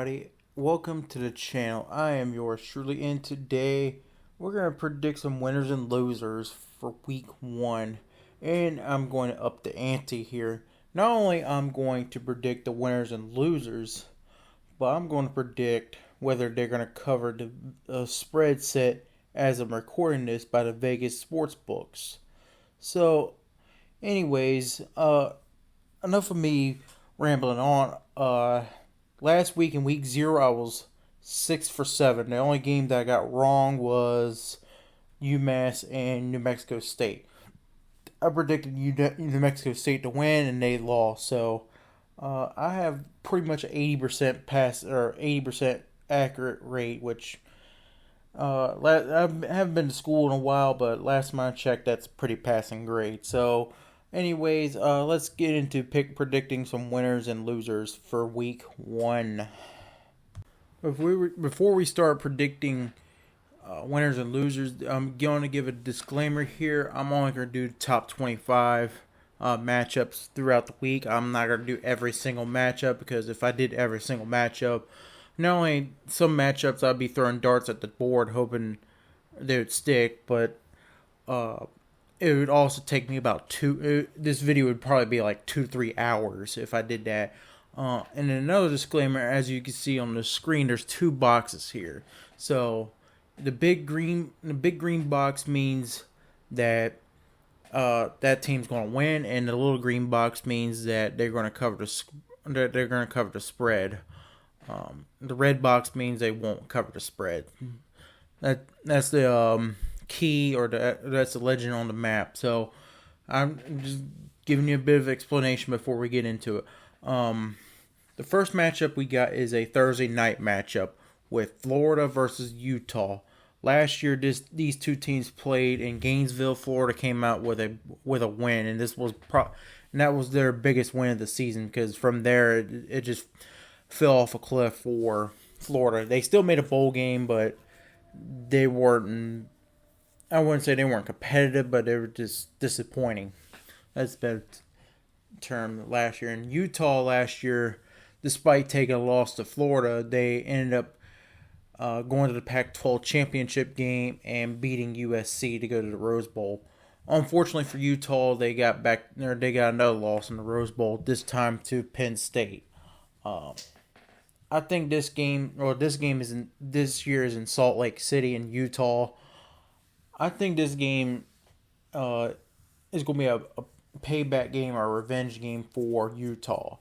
everybody. Welcome to the channel. I am yours truly, and today we're going to predict some winners and losers for week 1. And I'm going to up the ante here. Not only I'm going to predict the winners and losers, but I'm going to predict whether they're going to cover the spread set as I'm recording this by the Vegas sports books. So, anyways, enough of me rambling on. Last week in week 0, I was 6 for 7. The only game that I got wrong was UMass and New Mexico State. I predicted New Mexico State to win, and they lost. So I have pretty much an 80% pass or 80% accurate rate, which I haven't been to school in a while, but last time I checked, that's a pretty passing grade. So, anyways, let's get into predicting some winners and losers for week 1. Before we start predicting winners and losers, I'm going to give a disclaimer here. I'm only going to do top 25 matchups throughout the week. I'm not going to do every single matchup, because if I did every single matchup, not only some matchups I'd be throwing darts at the board hoping they would stick, but it would also take me about this video would probably be like 2-3 hours if I did that. And another disclaimer, as you can see on the screen, there's 2 boxes here. So the big green box means that that team's going to win, and the little green box means that they're going to cover the spread. The red box means they won't cover the spread. That's the key, or that's the legend on the map. So I'm just giving you a bit of explanation before we get into it. The first matchup we got is a Thursday night matchup with Florida versus Utah. Last year, these two teams played in Gainesville. Florida came out with a win, and this was and that was their biggest win of the season, because from there it just fell off a cliff for Florida. They still made a bowl game, but they weren't. I wouldn't say they weren't competitive, but they were just disappointing. That's a better term last year. And Utah last year, despite taking a loss to Florida, they ended up going to the Pac-12 championship game and beating USC to go to the Rose Bowl. Unfortunately for Utah, they got another loss in the Rose Bowl, this time to Penn State. I think this game this year is in Salt Lake City in Utah. I think this game is going to be a payback game or a revenge game for Utah.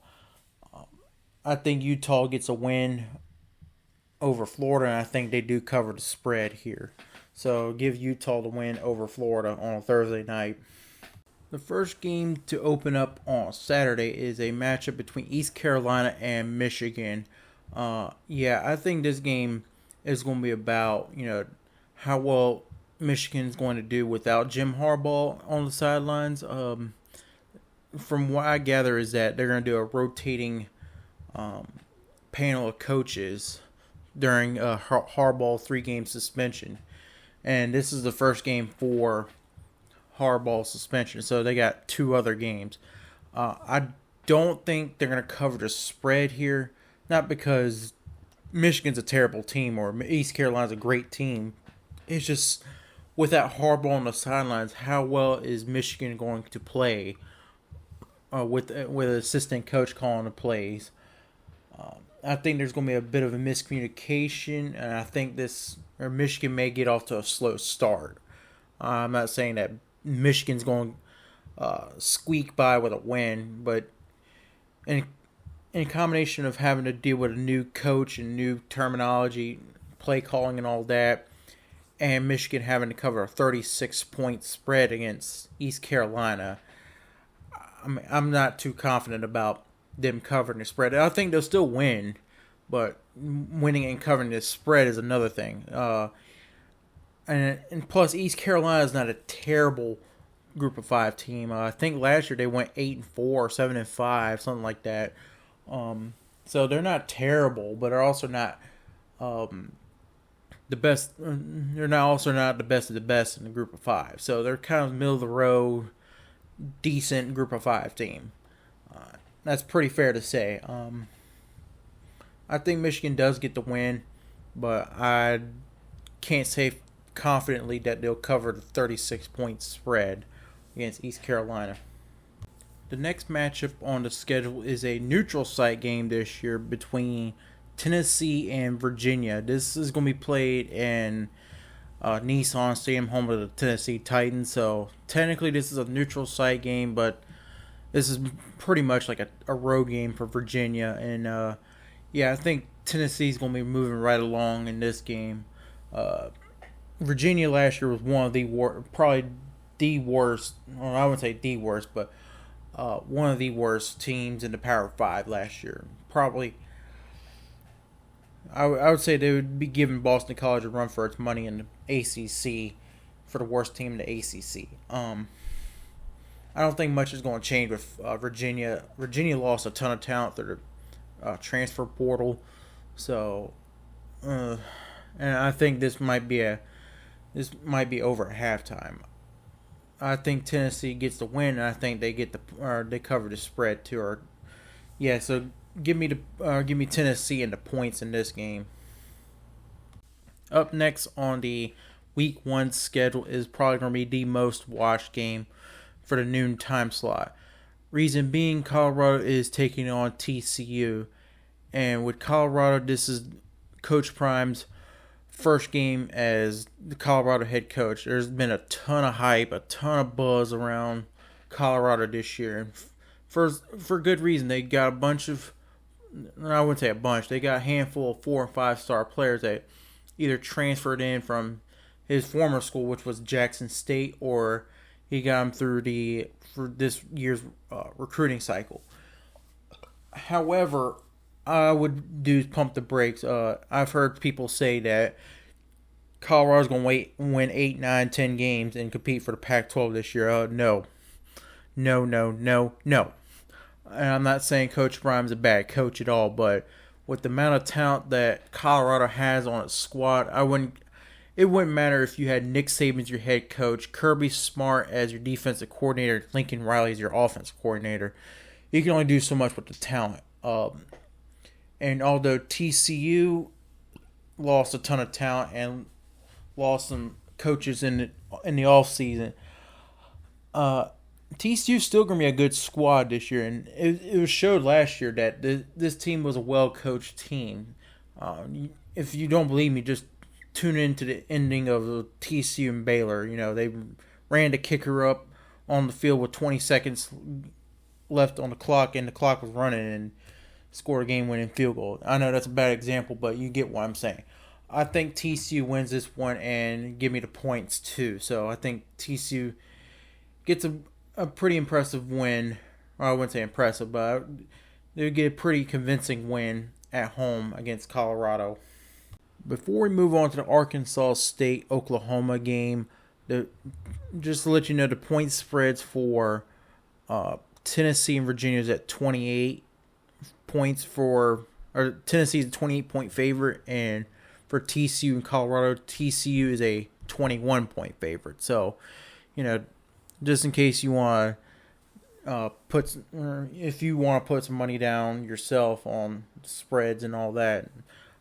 I think Utah gets a win over Florida, and I think they do cover the spread here. So give Utah the win over Florida on a Thursday night. The first game to open up on Saturday is a matchup between East Carolina and Michigan. I think this game is going to be about, how well Michigan's going to do without Jim Harbaugh on the sidelines. From what I gather is that they're going to do a rotating panel of coaches during Harbaugh 3-game suspension. And this is the first game for Harbaugh suspension, so they got 2 other games. I don't think they're going to cover the spread here, not because Michigan's a terrible team or East Carolina's a great team. It's just, without Harbaugh on the sidelines, how well is Michigan going to play with an assistant coach calling the plays? I think there's going to be a bit of a miscommunication, and I think Michigan may get off to a slow start. I'm not saying that Michigan's going to squeak by with a win, but in combination of having to deal with a new coach and new terminology, play calling and all that, and Michigan having to cover a 36-point spread against East Carolina, I'm not too confident about them covering the spread. I think they'll still win, but winning and covering the spread is another thing. And plus, East Carolina is not a terrible Group of 5 team. I think last year they went 8-4 or 7-5, something like that. So they're not terrible, but they're also not the best. They're not also not the best of the best in the Group of 5. So they're kind of middle of the road, decent Group of 5 team. That's pretty fair to say. I think Michigan does get the win, but I can't say confidently that they'll cover the 36-point spread against East Carolina. The next matchup on the schedule is a neutral site game this year between Tennessee and Virginia. This is going to be played in Nissan Stadium, home of the Tennessee Titans. So technically, this is a neutral site game, but this is pretty much like a road game for Virginia. And yeah, I think Tennessee's going to be moving right along in this game. Virginia last year was one of the probably the worst. Well, I wouldn't say the worst, but one of the worst teams in the Power 5 last year. Probably, I would say they would be giving Boston College a run for its money in the ACC for the worst team in the ACC. I don't think much is going to change with Virginia. Virginia lost a ton of talent through the transfer portal, so and I think this might be over at halftime. I think Tennessee gets the win, and I think they they cover the spread too. Or yeah, so give me Tennessee and the points in this game. Up next on the Week 1 schedule is probably going to be the most watched game for the noon time slot. Reason being, Colorado is taking on TCU, and with Colorado, this is Coach Prime's first game as the Colorado head coach. There's been a ton of hype, a ton of buzz around Colorado this year, and for good reason. They got a bunch of, I wouldn't say a bunch, they got a handful of 4 and 5 star players that either transferred in from his former school, which was Jackson State, or he got them through for this year's recruiting cycle. However, I would pump the brakes. I've heard people say that Colorado's going to win 8, 9, 10 games and compete for the Pac-12 this year. No. And I'm not saying Coach Prime's a bad coach at all, but with the amount of talent that Colorado has on its squad, it wouldn't matter if you had Nick Saban as your head coach, Kirby Smart as your defensive coordinator, Lincoln Riley as your offensive coordinator. You can only do so much with the talent. And although TCU lost a ton of talent and lost some coaches in the offseason, TCU's still going to be a good squad this year. And it was showed last year that this team was a well-coached team. If you don't believe me, just tune into the ending of TCU and Baylor. You know, they ran the kicker up on the field with 20 seconds left on the clock, and the clock was running, and scored a game-winning field goal. I know that's a bad example, but you get what I'm saying. I think TCU wins this one and give me the points too. So I think TCU gets a pretty impressive win. Or I wouldn't say impressive, but they get a pretty convincing win at home against Colorado. Before we move on to the Arkansas State-Oklahoma game, just to let you know, the point spreads for Tennessee and Virginia is at 28 points Tennessee's a 28-point favorite, and for TCU and Colorado, TCU is a 21-point favorite. So, you know, just in case you want to if you want to put some money down yourself on spreads and all that,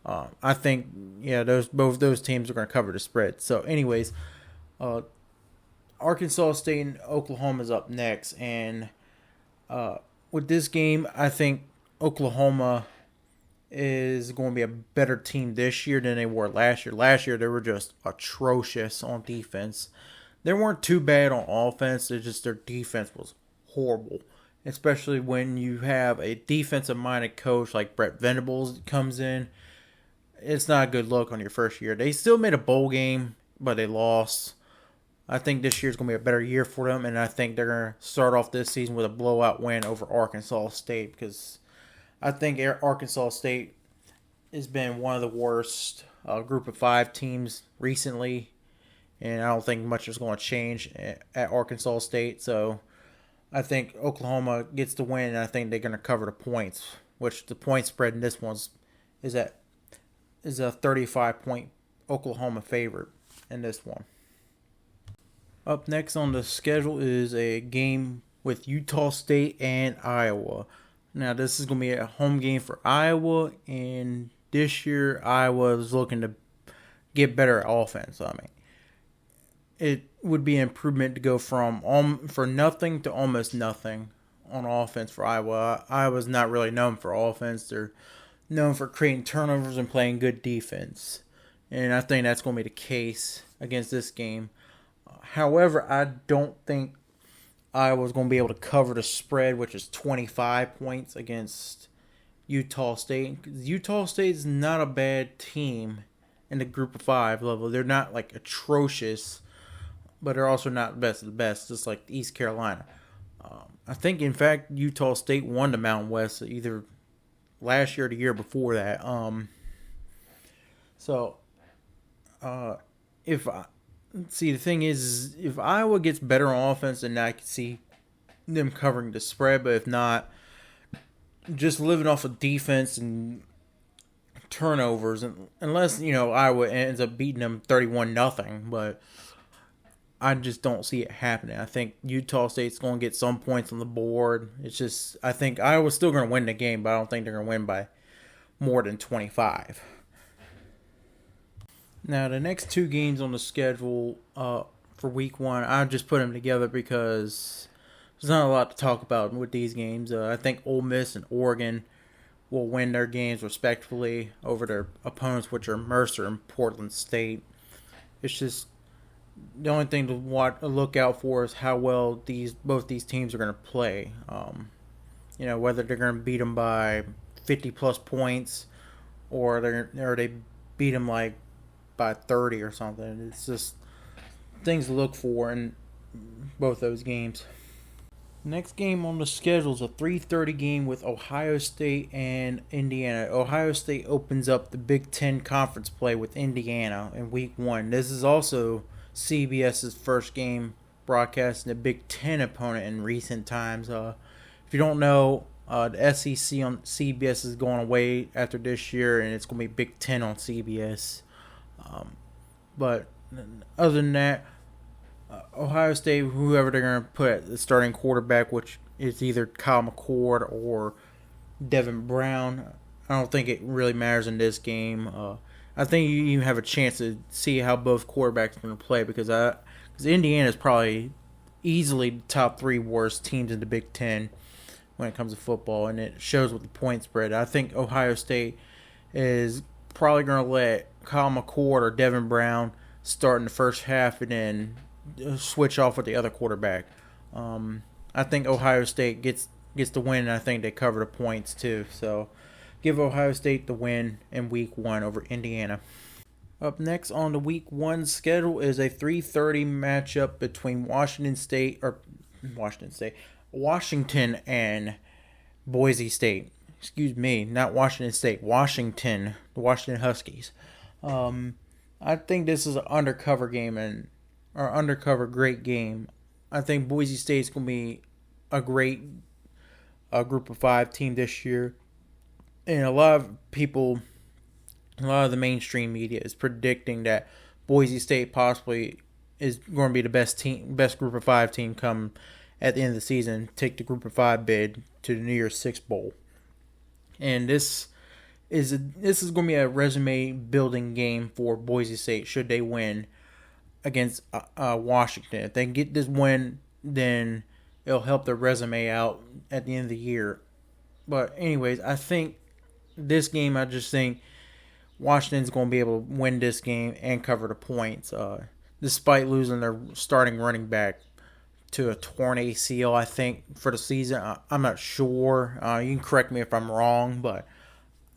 I think both those teams are going to cover the spread. So, anyways, Arkansas State and Oklahoma is up next, and with this game, I think Oklahoma is going to be a better team this year than they were last year. Last year, they were just atrocious on defense. They weren't too bad on offense. It's just their defense was horrible, especially when you have a defensive-minded coach like Brett Venables comes in. It's not a good look on your first year. They still made a bowl game, but they lost. I think this year's going to be a better year for them, and I think they're going to start off this season with a blowout win over Arkansas State, because I think Arkansas State has been one of the worst group of 5 teams recently, and I don't think much is going to change at Arkansas State. So I think Oklahoma gets the win, and I think they're going to cover the points, which the point spread in this one is a 35-point Oklahoma favorite in this one. Up next on the schedule is a game with Utah State and Iowa. Now, this is going to be a home game for Iowa, and this year Iowa is looking to get better at offense. I mean, it would be an improvement to go from for nothing to almost nothing on offense for Iowa. Iowa's not really known for offense. They're known for creating turnovers and playing good defense. And I think that's going to be the case against this game. However, I don't think Iowa's going to be able to cover the spread, which is 25 points against Utah State. Utah State is not a bad team in the group of 5 level. They're not like atrocious, but they're also not the best of the best, just like East Carolina. I think, in fact, Utah State won the Mountain West either last year or the year before that. The thing is, if Iowa gets better on offense, then I can see them covering the spread. But if not, just living off of defense and turnovers, and unless Iowa ends up beating them 31-0, but I just don't see it happening. I think Utah State's going to get some points on the board. It's just, I think Iowa's still going to win the game, but I don't think they're going to win by more than 25. Now, the next 2 games on the schedule for week 1, I just put them together because there's not a lot to talk about with these games. I think Ole Miss and Oregon will win their games respectively over their opponents, which are Mercer and Portland State. It's just the only thing to look out for is how well both these teams are going to play. Whether they're going to beat them by 50-plus points or they beat them like by 30 or something. It's just things to look for in both those games. Next game on the schedule is a 3:30 game with Ohio State and Indiana. Ohio State opens up the Big Ten Conference play with Indiana in week 1. This is also CBS's first game broadcasting a Big Ten opponent in recent times. If you don't know, the SEC on CBS is going away after this year, and it's going to be Big Ten on CBS. But other than that, Ohio State, whoever they're going to put at the starting quarterback, which is either Kyle McCord or Devin Brown, I don't think it really matters in this game. I think you have a chance to see how both quarterbacks are going to play because Indiana is probably easily the top 3 worst teams in the Big Ten when it comes to football, and it shows with the point spread. I think Ohio State is probably going to let Kyle McCord or Devin Brown start in the first half and then switch off with the other quarterback. I think Ohio State gets the win, and I think they cover the points too. So give Ohio State the win in week 1 over Indiana. Up next on the week 1 schedule is a 3:30 matchup between Washington and Boise State. Excuse me, not Washington State. Washington, the Washington Huskies. I think this is an undercover game undercover great game. I think Boise State's going to be a great group of 5 team this year. And a lot of the mainstream media is predicting that Boise State possibly is going to be the best group of 5 team come at the end of the season, take the group of 5 bid to the New Year's Six Bowl. And this is going to be a resume building game for Boise State should they win against Washington. If they get this win, then it'll help their resume out at the end of the year. But anyways, I think this game, I just think Washington's going to be able to win this game and cover the points, despite losing their starting running back to a torn ACL, I think, for the season. I'm not sure. You can correct me if I'm wrong, but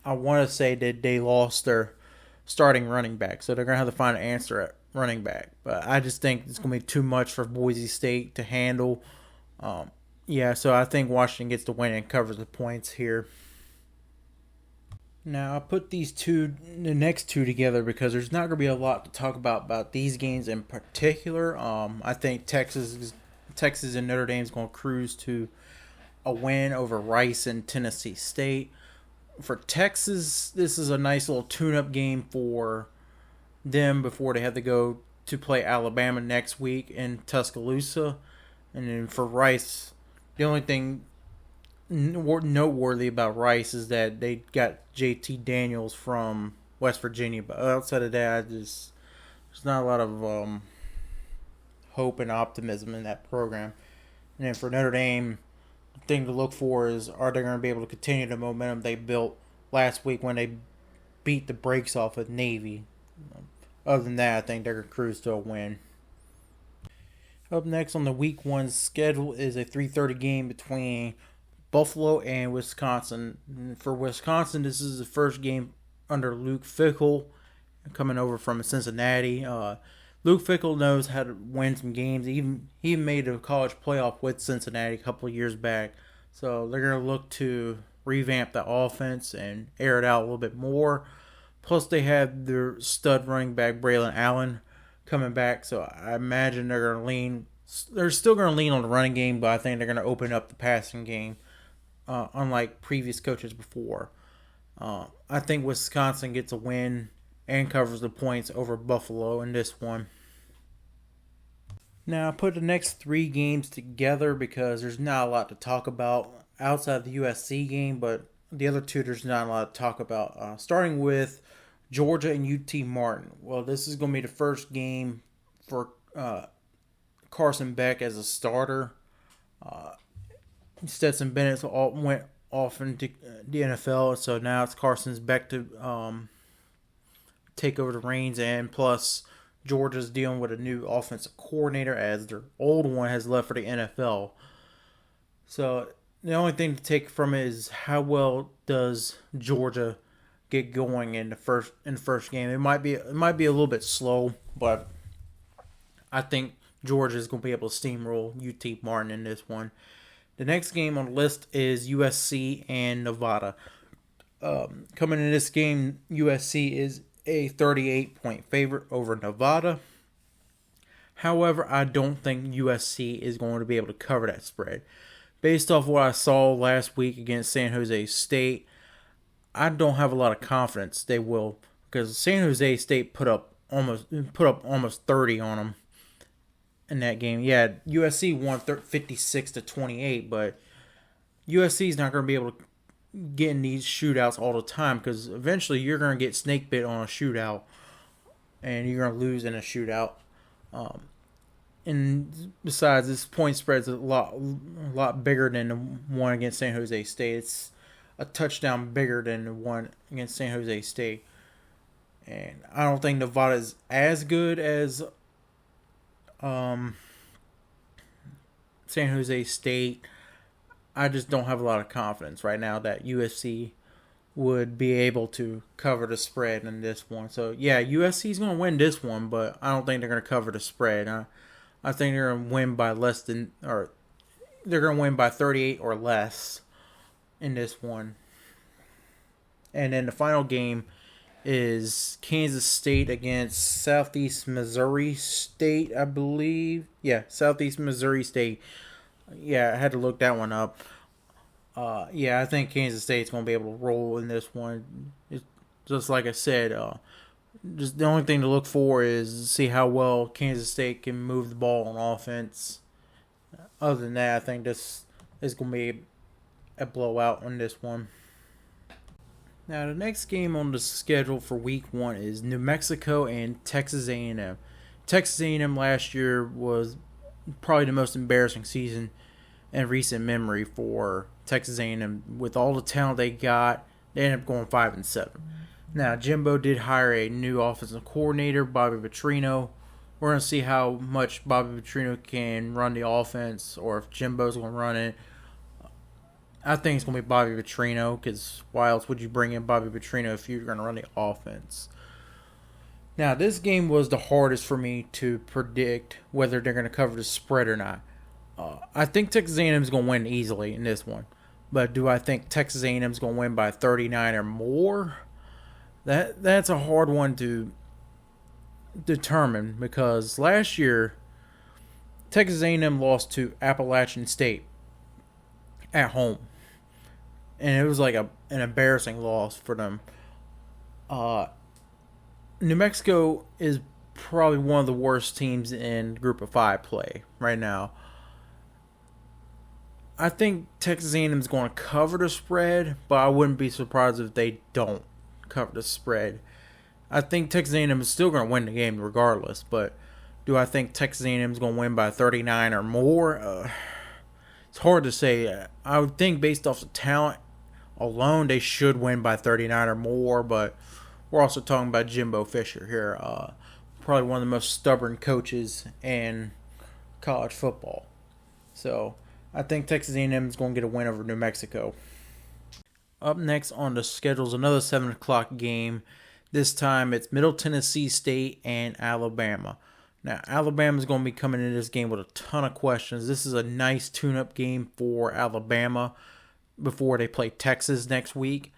I want to say that they lost their starting running back, so they're going to have to find an answer at running back. But I just think it's going to be too much for Boise State to handle. So I think Washington gets the win and covers the points here. Now, I put the next two together because there's not going to be a lot to talk about these games in particular. I think Texas and Notre Dame is going to cruise to a win over Rice and Tennessee State. For Texas, this is a nice little tune-up game for them before they have to go to play Alabama next week in Tuscaloosa. And then for Rice, the only thing noteworthy about Rice is that they got JT Daniels from West Virginia, but outside of that, there's not a lot of hope and optimism in that program. And then for Notre Dame, the thing to look for is, are they going to be able to continue the momentum they built last week when they beat the brakes off of Navy? Other than that, I think they're going to cruise to a win. Up next on the Week 1 schedule is a 3:30 game between Buffalo and Wisconsin. For Wisconsin, this is the first game under Luke Fickell, coming over from Cincinnati. Luke Fickell knows how to win some games. He made a college playoff with Cincinnati a couple of years back. So they're going to look to revamp the offense and air it out a little bit more. Plus, they have their stud running back, Braylon Allen, coming back. So I imagine they're going to lean. They're still going to lean on the running game, but I think they're going to open up the passing game, unlike previous coaches before. I think Wisconsin gets a win and covers the points over Buffalo in this one. Now, I put the next 3 games together because there's not a lot to talk about outside the USC game, but the other 2 there's not a lot to talk about. Starting with Georgia and UT Martin. Well, this is going to be the first game for Carson Beck as a starter. Stetson Bennett went off into the NFL, so now it's Carson's Beck to take over the reins, and plus Georgia's dealing with a new offensive coordinator as their old one has left for the NFL. So the only thing to take from it is how well does Georgia get going in the first game. It might be a little bit slow, but I think Georgia is going to be able to steamroll UT Martin in this one. The next game on the list is USC and Nevada. Coming in this game, USC is a 38-point favorite over Nevada. However, I don't think USC is going to be able to cover that spread. Based off what I saw last week against San Jose State, I don't have a lot of confidence they will, because San Jose State put up almost 30 on them in that game. Yeah, USC won 56-28, but USC is not going to be able to get in these shootouts all the time, because eventually you're going to get snake bit on a shootout and you're going to lose in a shootout. And besides, this point spread is a lot bigger than the one against San Jose State. It's a touchdown bigger than the one against San Jose State. And I don't think Nevada is as good as San Jose State. I just don't have a lot of confidence right now that USC would be able to cover the spread in this one. So, yeah, USC is going to win this one, but I don't think they're going to cover the spread. I think they're going to win by they're going to win by 38 or less in this one. And then the final game is Kansas State against Southeast Missouri State, I believe. Yeah, Southeast Missouri State. Yeah, I had to look that one up. I think Kansas State's going to be able to roll in this one. It's just like I said, just the only thing to look for is see how well Kansas State can move the ball on offense. Other than that, I think this is going to be a blowout on this one. Now, the next game on the schedule for Week 1 is New Mexico and Texas A&M. Texas A&M last year was probably the most embarrassing season in recent memory for Texas A&M. With all the talent they got, they ended up going 5-7. Now, Jimbo did hire a new offensive coordinator, Bobby Petrino. We're going to see how much Bobby Petrino can run the offense, or if Jimbo's going to run it. I think it's going to be Bobby Petrino, because why else would you bring in Bobby Petrino if you're going to run the offense? Now, this game was the hardest for me to predict whether they're going to cover the spread or not. I think Texas A&M is going to win easily in this one. But do I think Texas A&M is going to win by 39 or more? That's a hard one to determine, because last year Texas A&M lost to Appalachian State at home, and it was like an embarrassing loss for them. New Mexico is probably one of the worst teams in Group of 5 play right now. I think Texas A&M is going to cover the spread, but I wouldn't be surprised if they don't cover the spread. I think Texas A&M is still going to win the game regardless, but do I think Texas A&M is going to win by 39 or more? It's hard to say. I would think based off the talent alone, they should win by 39 or more, but we're also talking about Jimbo Fisher here. Probably one of the most stubborn coaches in college football. So I think Texas A&M is going to get a win over New Mexico. Up next on the schedule is another 7 o'clock game. This time it's Middle Tennessee State and Alabama. Now, Alabama is going to be coming into this game with a ton of questions. This is a nice tune-up game for Alabama before they play Texas next week.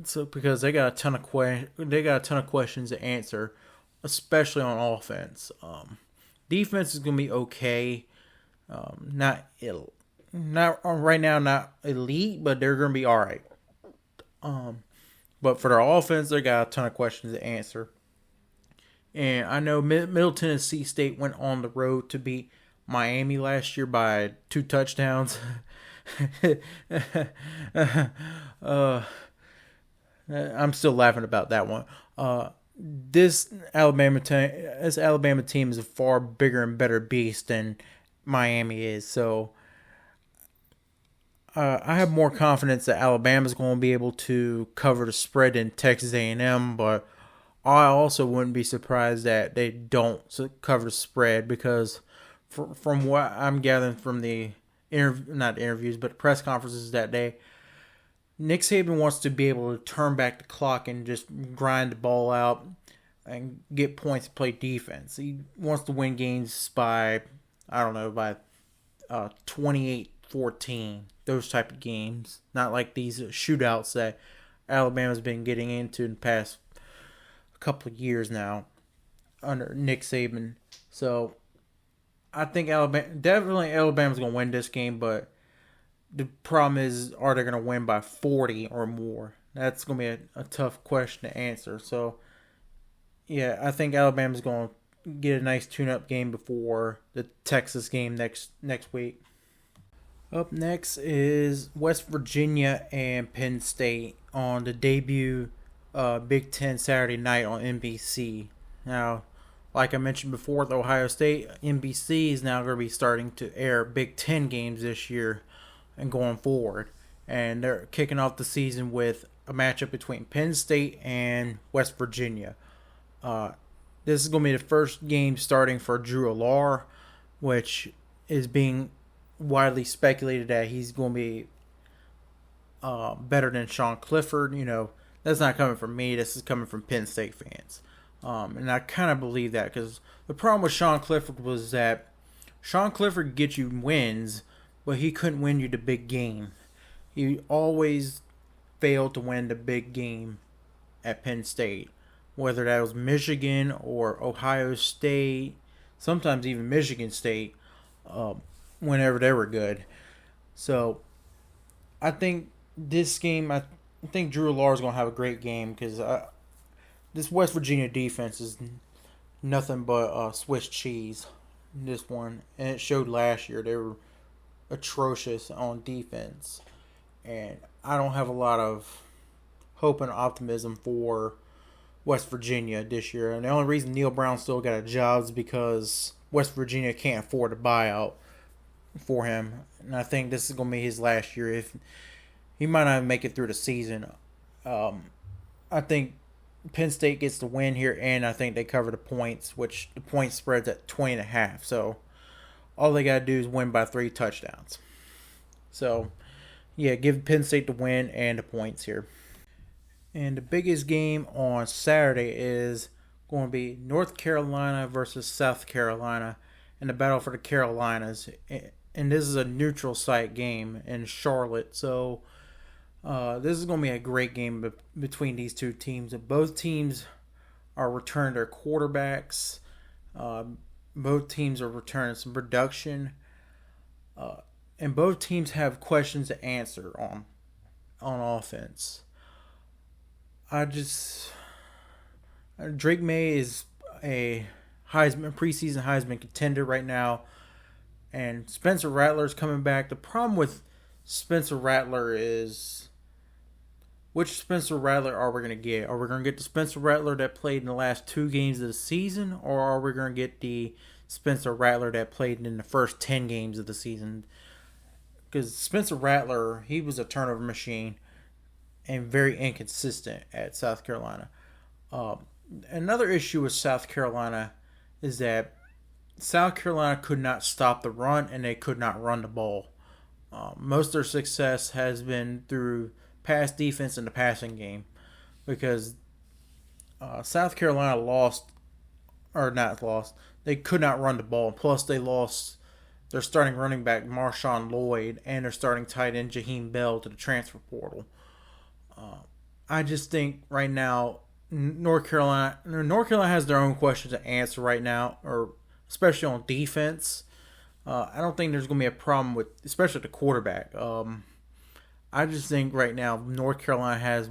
So because they got a ton of questions to answer, especially on offense. Defense is going to be okay. Not right now, not elite, but they're going to be all right. But for their offense, they got a ton of questions to answer. And I know Middle Tennessee State went on the road to beat Miami last year by 2 touchdowns. I'm still laughing about that one. This Alabama team is a far bigger and better beast than Miami is. So I have more confidence that Alabama's going to be able to cover the spread in Texas A&M, but I also wouldn't be surprised that they don't cover the spread because from what I'm gathering from the not interviews, but press conferences that day, Nick Saban wants to be able to turn back the clock and just grind the ball out and get points to play defense. He wants to win games by 28-14, those type of games. Not like these shootouts that Alabama's been getting into in the past couple of years now under Nick Saban. So I think Alabama's going to win this game, but the problem is, are they going to win by 40 or more? That's going to be a tough question to answer. So, yeah, I think Alabama's going to get a nice tune-up game before the Texas game next week. Up next is West Virginia and Penn State on the debut Big Ten Saturday night on NBC. Now, like I mentioned before, with Ohio State, NBC is now going to be starting to air Big Ten games this year and going forward. And they're kicking off the season with a matchup between Penn State and West Virginia. This is going to be the first game starting for Drew Allar, which is being widely speculated that he's going to be better than Sean Clifford. You know, that's not coming from me. This is coming from Penn State fans. And I kind of believe that because the problem with Sean Clifford was that Sean Clifford gets you wins, but he couldn't win you the big game. He always failed to win the big game at Penn State, whether that was Michigan or Ohio State, sometimes even Michigan State, whenever they were good. So I think this game, I think Drew Allar is going to have a great game because this West Virginia defense is nothing but Swiss cheese. This one, and it showed last year. They were atrocious on defense, and I don't have a lot of hope and optimism for West Virginia this year. And the only reason Neil Brown still got a job is because West Virginia can't afford a buyout for him, and I think this is going to be his last year. If he might not make it through the season, I think Penn State gets the win here, and I think they cover the points, which the point spread's at 20.5. So all they got to do is win by 3 touchdowns. So, yeah, give Penn State the win and the points here. And the biggest game on Saturday is going to be North Carolina versus South Carolina in the battle for the Carolinas. And this is a neutral site game in Charlotte. So this is going to be a great game between these two teams. Both teams are returning their quarterbacks. Both teams are returning some production. And both teams have questions to answer on offense. Drake May is a preseason Heisman contender right now. And Spencer Rattler's coming back. The problem with Spencer Rattler is, which Spencer Rattler are we going to get? Are we going to get the Spencer Rattler that played in the last 2 games of the season, or are we going to get the Spencer Rattler that played in the first 10 games of the season? Because Spencer Rattler, he was a turnover machine and very inconsistent at South Carolina. Another issue with South Carolina is that South Carolina could not stop the run and they could not run the ball. Most of their success has been through pass defense in the passing game because South Carolina they could not run the ball. Plus, they lost their starting running back, Marshawn Lloyd, and their starting tight end, Jaheim Bell, to the transfer portal. I just think right now, North Carolina has their own questions to answer right now, or especially on defense. I don't think there's going to be a problem with, especially the quarterback. I just think right now North Carolina has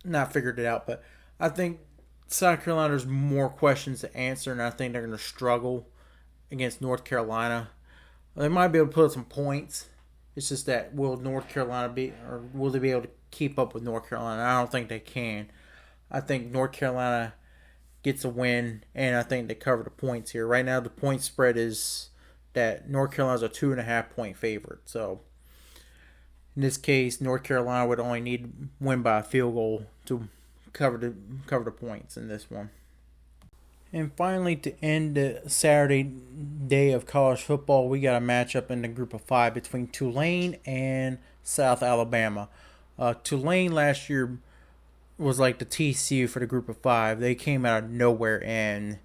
not figured it out, but I think South Carolina, there's more questions to answer, and I think they're going to struggle against North Carolina. They might be able to put up some points. It's just that will they be able to keep up with North Carolina? I don't think they can. I think North Carolina gets a win, and I think they cover the points here. Right now, the point spread is that North Carolina's a 2.5-point favorite. So, in this case, North Carolina would only need to win by a field goal to cover the points in this one. And finally, to end the Saturday day of college football, we got a matchup in the group of 5 between Tulane and South Alabama. Tulane last year was like the TCU for the group of 5. They came out of nowhere and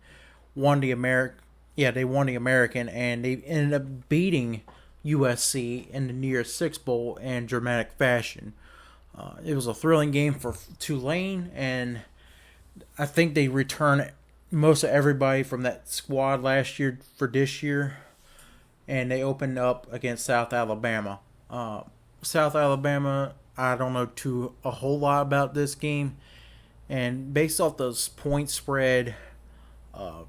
won the American, and they ended up beating USC in the New Year's Six Bowl in dramatic fashion. It was a thrilling game for Tulane, and I think they returned most of everybody from that squad last year for this year, and they opened up against South Alabama. South Alabama, I don't know a whole lot about this game, and based off those point spread,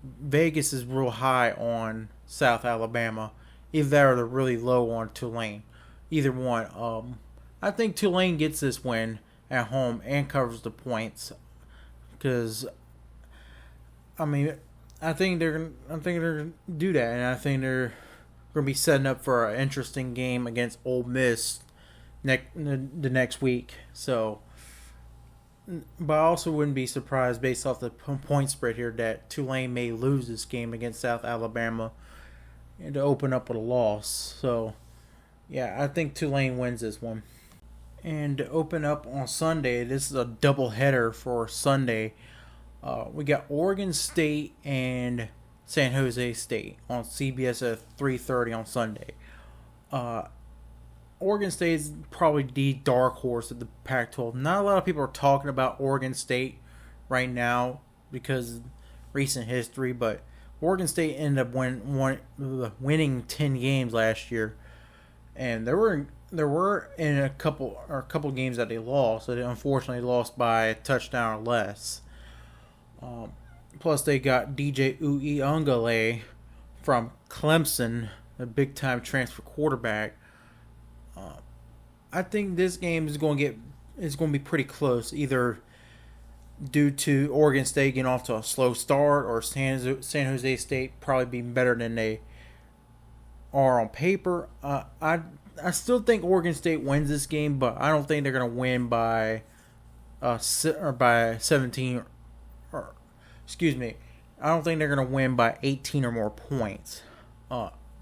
Vegas is real high on South Alabama. Either that or they're really low on Tulane. Either one. I think Tulane gets this win at home and covers the points because, I think they're gonna do that, and I think they're gonna be setting up for an interesting game against Ole Miss the next week. So, but I also wouldn't be surprised based off the point spread here that Tulane may lose this game against South Alabama and to open up with a loss. So, yeah, I think Tulane wins this one. And to open up on Sunday, this is a doubleheader for Sunday. We got Oregon State and San Jose State on CBS at 3:30 on Sunday. Oregon State is probably the dark horse of the Pac-12. Not a lot of people are talking about Oregon State right now because of recent history, but Oregon State ended up winning 10 games last year, and there were in a couple games that they lost. So they unfortunately lost by a touchdown or less. Plus, they got DJ Uiagalelei from Clemson, a big-time transfer quarterback. I think this game is going to be pretty close, either due to Oregon State getting off to a slow start or San Jose State probably being better than they are on paper. I still think Oregon State wins this game, but I don't think they're going to win by 17. I don't think they're going to win by 18 or more points.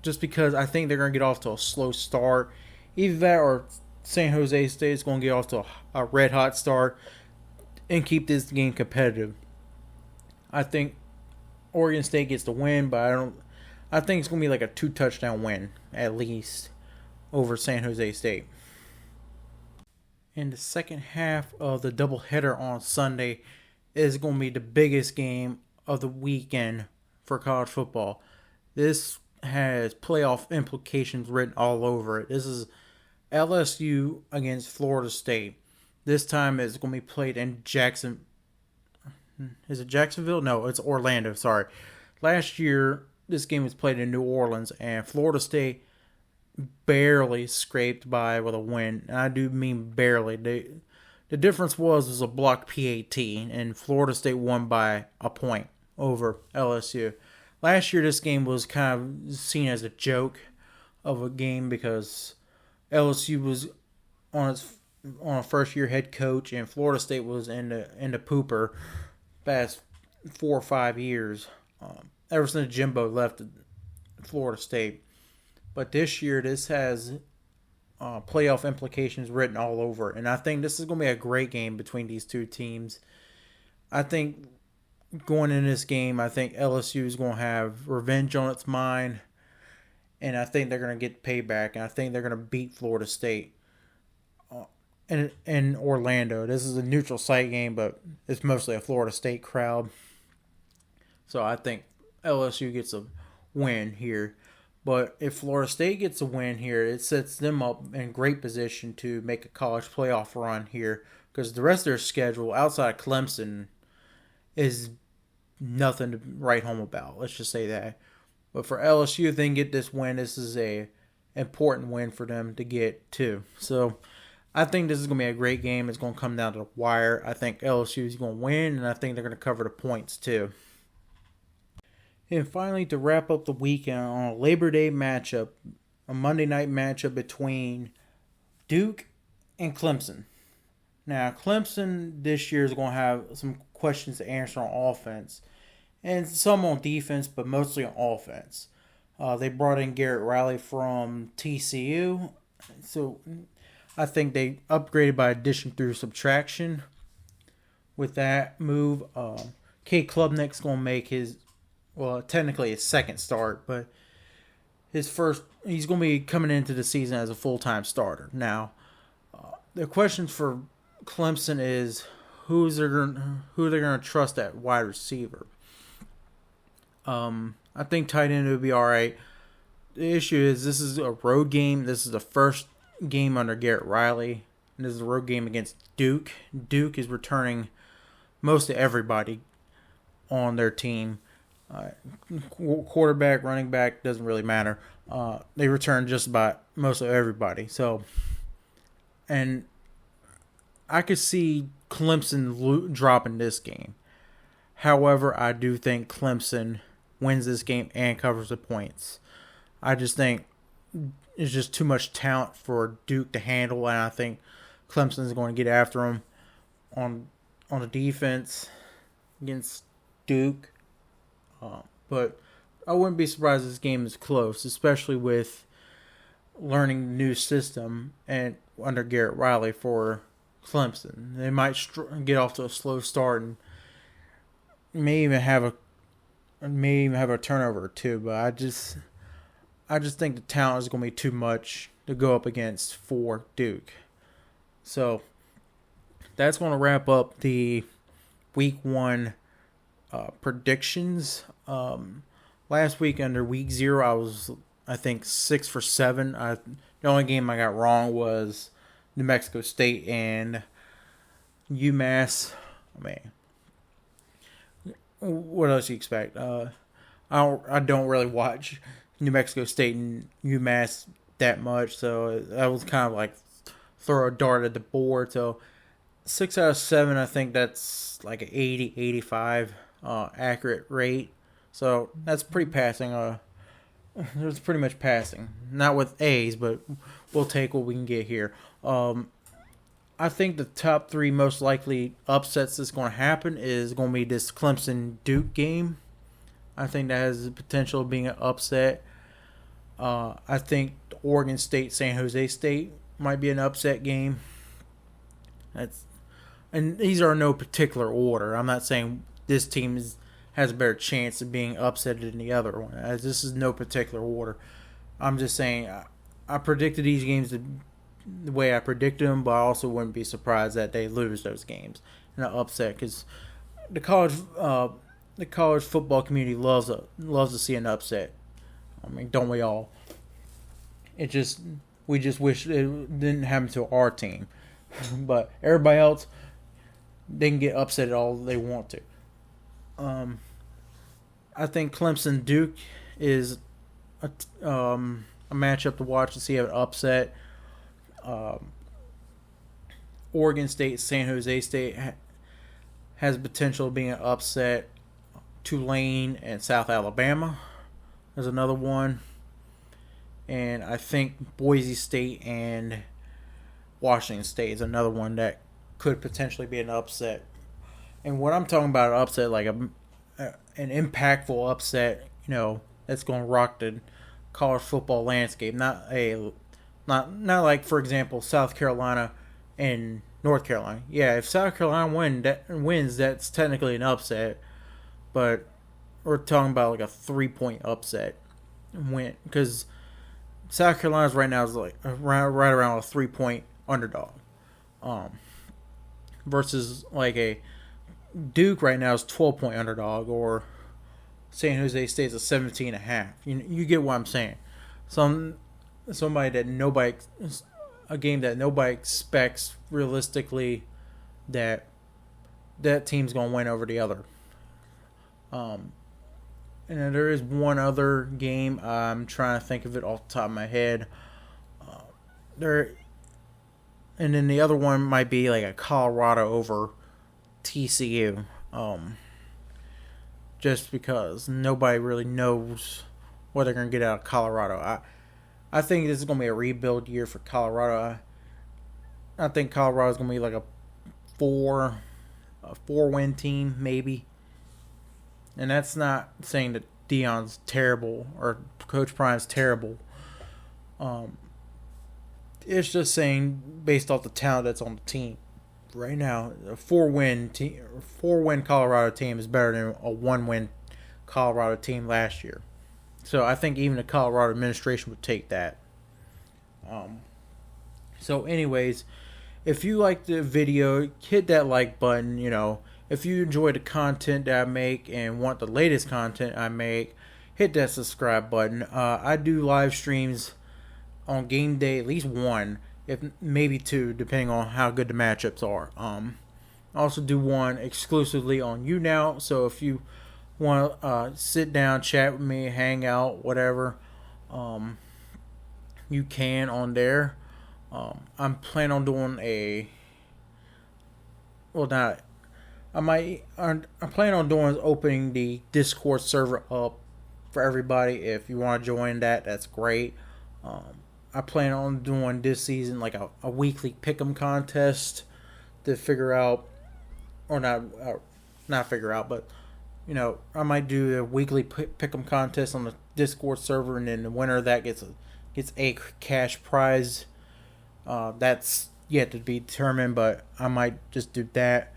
Just because I think they're going to get off to a slow start. Either that or San Jose State is going to get off to a red-hot start and keep this game competitive. I think Oregon State gets the win, but I think it's going to be like a 2-touchdown win, at least, over San Jose State. In the second half of the doubleheader on Sunday is going to be the biggest game of the weekend for college football. This has playoff implications written all over it. This is LSU against Florida State. This time it's going to be played in Jackson. Is it Jacksonville? No, it's Orlando. Sorry. Last year this game was played in New Orleans, and Florida State barely scraped by with a win. And I do mean barely. The difference was a block PAT, and Florida State won by a point over LSU. Last year, this game was kind of seen as a joke of a game because LSU was on a first year head coach, and Florida State was in the pooper past 4 or 5 years. Ever since Jimbo left Florida State. But this year, this has playoff implications written all over it. And I think this is going to be a great game between these two teams. I think going in this game, I think LSU is going to have revenge on its mind. And I think they're going to get payback. And I think they're going to beat Florida State in Orlando. This is a neutral site game, but it's mostly a Florida State crowd. So I think LSU gets a win here. But if Florida State gets a win here, it sets them up in great position to make a college playoff run here. Because the rest of their schedule, outside of Clemson, is nothing to write home about. Let's just say that. But for LSU, if they can get this win, this is a important win for them to get too. So I think this is going to be a great game. It's going to come down to the wire. I think LSU is going to win, and I think they're going to cover the points too. And finally, to wrap up the weekend on a Labor Day matchup, a Monday night matchup between Duke and Clemson. Now, Clemson this year is going to have some questions to answer on offense, and some on defense, but mostly on offense. They brought in Garrett Riley from TCU, so I think they upgraded by addition through subtraction. With that move, Kate Klubnik's going to make technically his second start, but he's going to be coming into the season as a full-time starter. Now, the questions for Clemson is who they're going to trust at wide receiver. I think tight end would be all right. The issue is this is a road game. This is the first game under Garrett Riley. And this is a road game against Duke. Duke is returning most of everybody on their team. Quarterback, running back, doesn't really matter. They return just about most of everybody. So, and I could see Clemson dropping this game. However, I do think Clemson wins this game and covers the points. I just think it's just too much talent for Duke to handle, and I think Clemson is going to get after them on the defense against Duke. But I wouldn't be surprised if this game is close, especially with learning the new system and under Garrett Riley for Clemson. They might get off to a slow start and may even have a turnover or two. But I just think the talent is going to be too much to go up against for Duke. So that's going to wrap up the Week 1 predictions. Last week under Week 0, I was, I think, 6 for 7. The only game I got wrong was New Mexico State and UMass. What else do you expect? I don't really watch New Mexico State and UMass that much, so that was kind of like throw a dart at the board. So 6 out of 7, I think that's like an 80, 85 accurate rate. So that's pretty passing. It's pretty much passing. Not with A's, but we'll take what we can get here. I think the top 3 most likely upsets that's going to happen is going to be this Clemson-Duke game. I think that has the potential of being an upset. I think Oregon State-San Jose State might be an upset game. And these are in no particular order. I'm not saying this team has a better chance of being upset than the other one. This is no particular order. I'm just saying I predicted these games the way I predicted them, but I also wouldn't be surprised that they lose those games in an upset because the college football community loves to see an upset. I mean, don't we all? We just wish it didn't happen to our team, but everybody else, they can get upset all they want to. I think Clemson Duke is a matchup to watch to see an upset. Oregon State, San Jose State has potential of being an upset. Tulane and South Alabama is another one. And I think Boise State and Washington State is another one that could potentially be an upset. And what I'm talking about, an upset, like an impactful upset, that's going to rock the college football landscape. Not like, for example, South Carolina and North Carolina. Yeah, if South Carolina wins, that's technically an upset. But we're talking about like a 3-point upset win, because South Carolina's right now is like right around a 3-point underdog, versus like a Duke right now is 12-point underdog, or San Jose State's a 17.5. You get what I'm saying? A game that nobody expects realistically that team's gonna win over the other. And there is one other game I'm trying to think of it off the top of my head. And then the other one might be like a Colorado over TCU. Just because nobody really knows what they're going to get out of Colorado. I think this is going to be a rebuild year for Colorado. I think Colorado is going to be like a 4-win team, maybe. And that's not saying that Deion's terrible or Coach Prime's terrible. It's just saying based off the talent that's on the team right now, a 4-win Colorado team is better than a 1-win Colorado team last year. So I think even the Colorado administration would take that. So anyways, if you like the video, hit that like button. If you enjoy the content that I make and want the latest content I make, hit that subscribe button. I do live streams on game day, at least one, if maybe two, depending on how good the matchups are. I also do one exclusively on YouNow, so if you want to sit down, chat with me, hang out, whatever, you can on there. I'm planning on doing I'm planning on doing opening the Discord server up for everybody. If you want to join that, that's great. I plan on doing this season like a weekly pick'em contest to figure out, or not figure out, but I might do a weekly pick'em contest on the Discord server, and then the winner of that gets a cash prize. That's yet to be determined, but I might just do that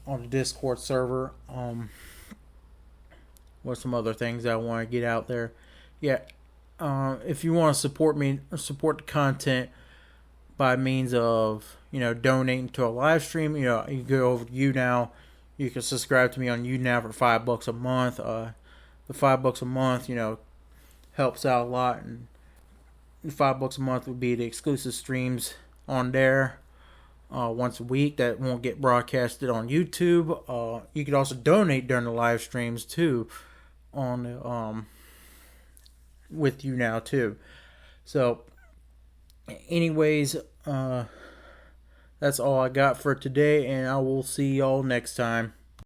on the Discord server. What's some other things I want to get out there? Yeah. If you want to support me or support the content by means of donating to a live stream, you can go over to YouNow. You can subscribe to me on YouNow for $5 a month. The $5 a month, helps out a lot, and $5 a month would be the exclusive streams on there once a week that won't get broadcasted on YouTube. You could also donate during the live streams too on with YouNow too. So anyways, that's all I got for today, and I will see y'all next time.